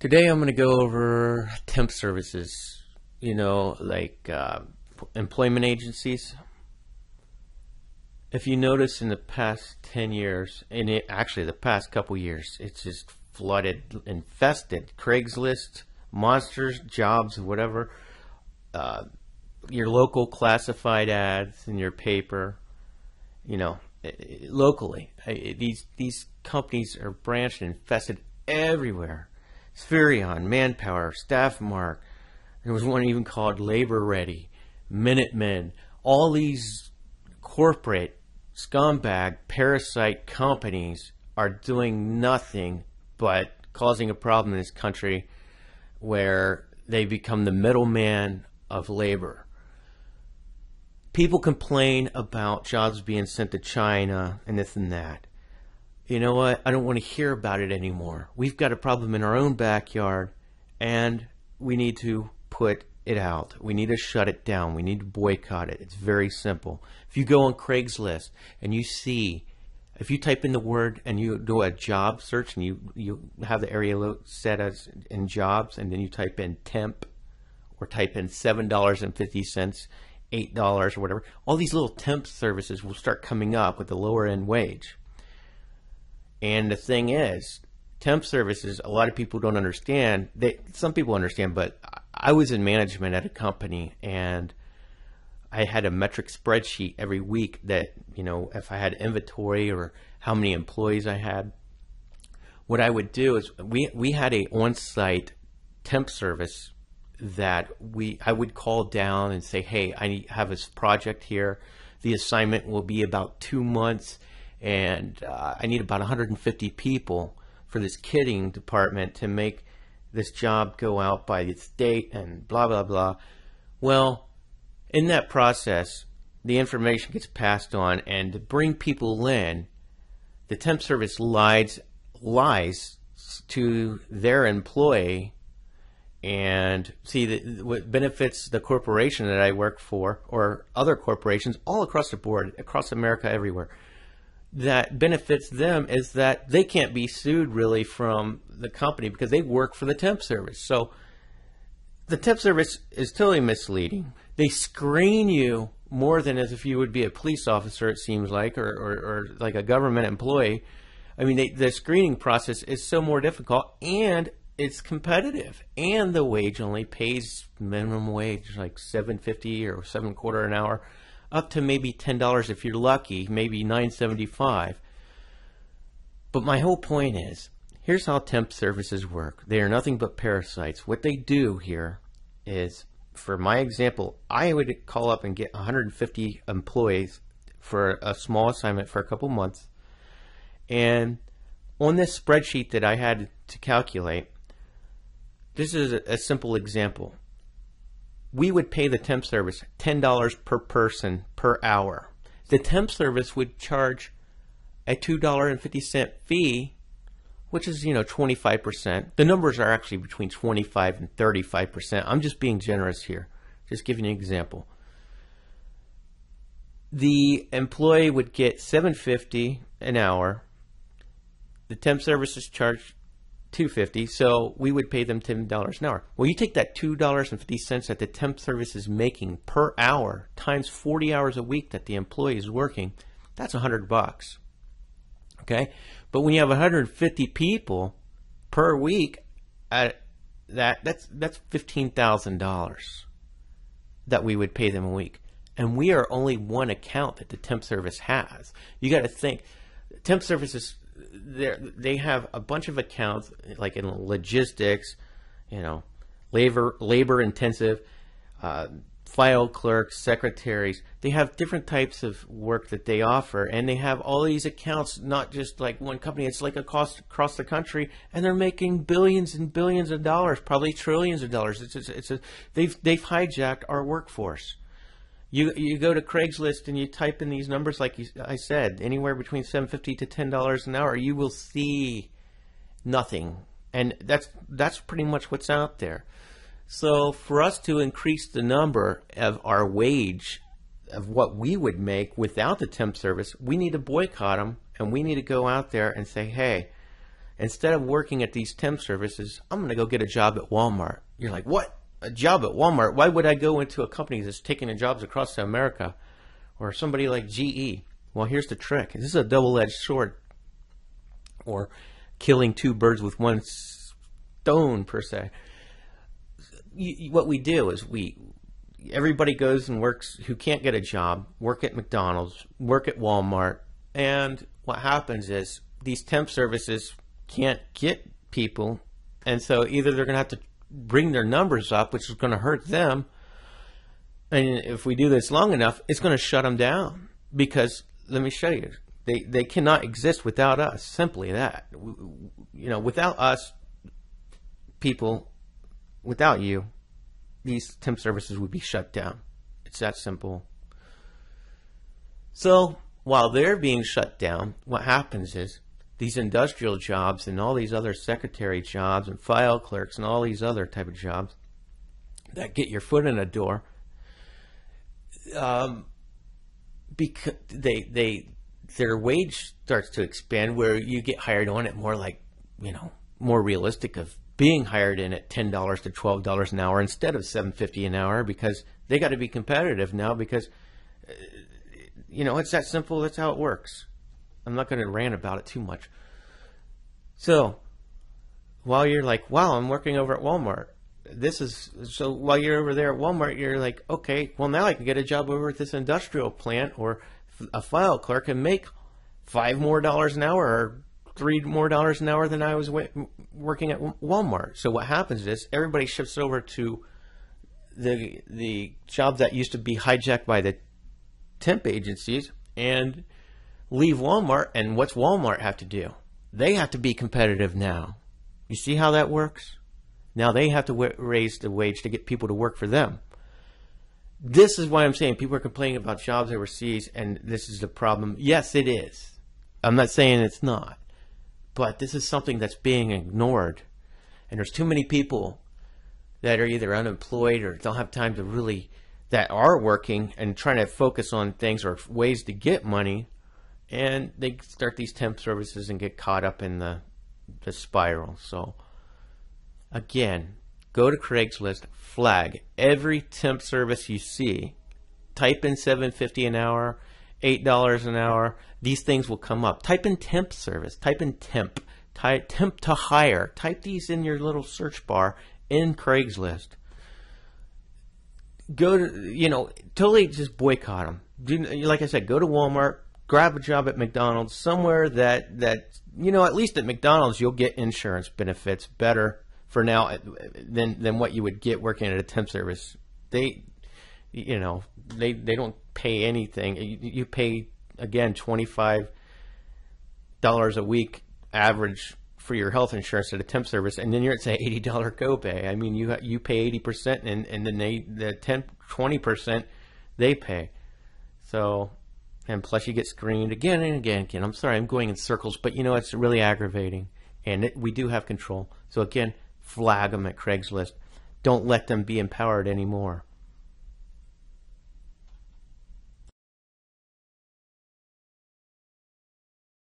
Today I'm going to go over temp services, like employment agencies. If you notice in the past 10 years, and actually the past couple years, it's just flooded, infested. Craigslist, Monsters, Jobs, whatever. Your local classified ads in your paper, locally. These companies are branched and infested everywhere. Spherion, Manpower, Staffmark. There was one even called Labor Ready, Minutemen. All these corporate scumbag parasite companies are doing nothing but causing a problem in this country where they become the middleman of labor. People complain about jobs being sent to China and this and that. You know what? I don't want to hear about it anymore. We've got a problem in our own backyard, and we need to put it out. We need to shut it down. We need to boycott it. It's very simple. If you go on Craigslist and you see, if you type in the word and you do a job search and you have the area set as in jobs, and then you type in temp or type in $7.50, $8 or whatever, all these little temp services will start coming up with the lower end wage. And the thing is, temp services, a lot of people don't understand. Some people understand, but I was in management at a company, and I had a metric spreadsheet every week that, if I had inventory or how many employees I had. What I would do is we had a on-site temp service that I would call down and say, hey, I have this project here. The assignment will be about 2 months. And I need about 150 people for this kitting department to make this job go out by this date and blah, blah, blah. Well, in that process, the information gets passed on, and to bring people in, the temp service lies to their employee. And see, what benefits the corporation that I work for, or other corporations all across the board, across America, everywhere, that benefits them is that they can't be sued really from the company because they work for the temp service. So the temp service is totally misleading. They screen you more than as if you would be a police officer, it seems like, or like a government employee. I mean, the screening process is so more difficult, and it's competitive, and the wage only pays minimum wage, like $7.50 or $7.25 an hour, up to maybe $10 if you're lucky, maybe $9.75. But my whole point is, here's how temp services work. They are nothing but parasites. What they do here is, for my example, I would call up and get 150 employees for a small assignment for a couple months. And on this spreadsheet that I had to calculate, this is a simple example. We would pay the temp service $10 per person per hour. The temp service would charge a $2.50 fee, which is, 25%. The numbers are actually between 25 and 35%. I'm just being generous here, just giving you an example. The employee would get $7.50 an hour. The temp service is charged $2.50, so we would pay them $10 an hour. Well, you take that $2.50 that the temp service is making per hour times 40 hours a week that the employee is working, that's $100. Okay? But when you have 150 people per week, that's $15,000 that we would pay them a week. And we are only one account that the temp service has. You got to think, temp services, they have a bunch of accounts, like in logistics, labor intensive, file clerks, secretaries. They have different types of work that they offer, and they have all these accounts, not just like one company. It's like across the country, and they're making billions and billions of dollars, probably trillions of dollars. They've hijacked our workforce. You go to Craigslist and you type in these numbers, like I said, anywhere between $7.50 to $10 an hour, you will see nothing. And that's pretty much what's out there. So for us to increase the number of our wage, of what we would make without the temp service, we need to boycott them, and we need to go out there and say, hey, Instead of working at these temp services, I'm going to go get a job at Walmart. You're like, what? A job at Walmart? Why would I go into a company that's taking the jobs across to America? Or somebody like GE? Well, here's the trick. This is a double-edged sword. Or killing two birds with one stone, per se. What we do is everybody goes and works who can't get a job, work at McDonald's, work at Walmart, and what happens is these temp services can't get people, and so either they're going to have to bring their numbers up, which is going to hurt them, and if we do this long enough, it's going to shut them down, because let me show you, they cannot exist without us. Simply that. Without us, people, without you, these temp services would be shut down. It's that simple. So while they're being shut down, what happens is these industrial jobs and all these other secretary jobs and file clerks and all these other type of jobs that get your foot in a door, because their wage starts to expand, where you get hired on at more like, more realistic of being hired in at $10 to $12 an hour instead of $7.50 an hour, because they got to be competitive now, because it's that simple. That's how it works. I'm not going to rant about it too much. So while you're like, wow, I'm working over at Walmart, so while you're over there at Walmart, you're like, okay, well, now I can get a job over at this industrial plant or a file clerk and make $5 more an hour or $3 more an hour than I was working at Walmart. So what happens is everybody shifts over to the job that used to be hijacked by the temp agencies and leave Walmart. And what's Walmart have to do? They have to be competitive now. You see how that works? Now they have to raise the wage to get people to work for them. This is why I'm saying people are complaining about jobs overseas, and this is the problem. Yes, it is. I'm not saying it's not. But this is something that's being ignored. And there's too many people that are either unemployed or don't have time to really, that are working and trying to focus on things or ways to get money. And they start these temp services and get caught up in the spiral. So, again, go to Craigslist, flag every temp service you see, type in $7.50 an hour, $8 an hour. These things will come up. Type in temp service, type in temp, temp to hire. Type these in your little search bar in Craigslist. Go to, totally just boycott them. Like I said, go to Walmart, grab a job at McDonald's, somewhere that at least at McDonald's you'll get insurance benefits better for now than what you would get working at a temp service. They don't pay anything. You pay, again, $25 a week average for your health insurance at a temp service, and then you're at, say, $80 copay. I mean, you pay 80%, and then the 20% they pay. So, and plus you get screened again and again. I'm sorry, I'm going in circles, but it's really aggravating, and we do have control. So again, flag them at Craigslist. Don't let them be empowered anymore.